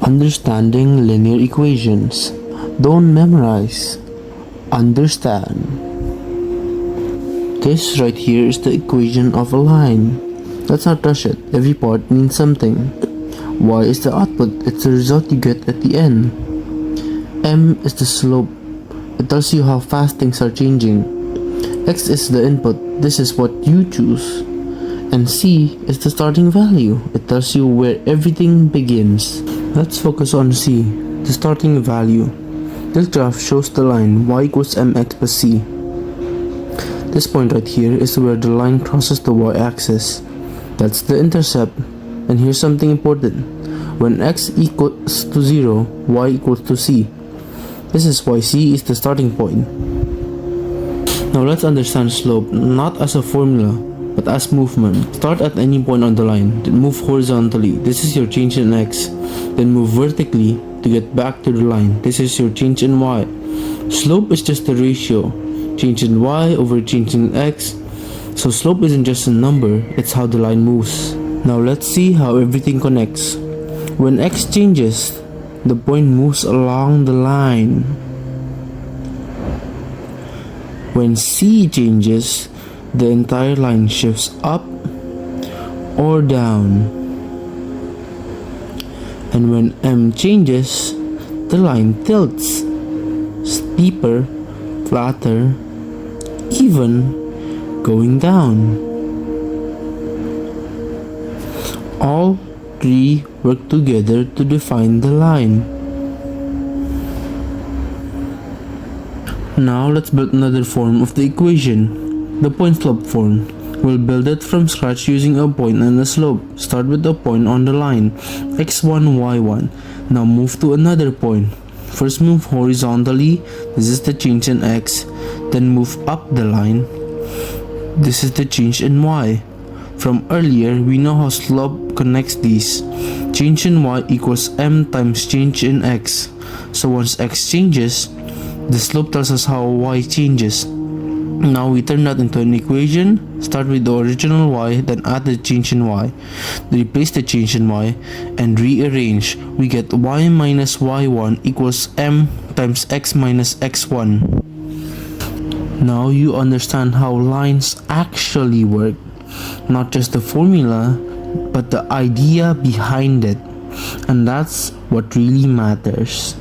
Understanding linear equations. Don't memorize. Understand. This right here is the equation of a line. Let's not touch it. Every part means something. Y is the output. It's the result you get at the end. M is the slope. It tells you how fast things are changing. X is the input. This is what you choose. And C is the starting value. It tells you where everything begins. Let's focus on C, the starting value. This graph shows the line y equals mx plus c. This point right here is where the line crosses the y-axis. That's the intercept. And here's something important. When x equals to 0, y equals to c. This is why c is the starting point. Now let's understand slope not as a formula, but as movement. Start at any point on the line, then move horizontally. This is your change in x. Then move vertically to get back to the line. This is your change in y. Slope is just a ratio. Change in y over change in x. So slope isn't just a number, it's how the line moves. Now let's see how everything connects. When x changes, the point moves along the line. When c changes, the entire line shifts up or down. And when m changes, the line tilts, steeper, flatter, even going down. All three work together to define the line. Now let's build another form of the equation, the point slope form. We'll build it from scratch using a point and a slope. Start with a point on the line, x1, y1. Now move to another point. First move horizontally, this is the change in x. Then move up the line. This is the change in y. From earlier, we know how slope connects these. Change in y equals m times change in x. So once x changes, the slope tells us how y changes. Now we turn that into an equation. Start with the original y, then add the change in y. Replace the change in y and rearrange. We get y minus y1 equals m times x minus x1. Now you understand how lines actually work. Not just the formula, but the idea behind it. And that's what really matters.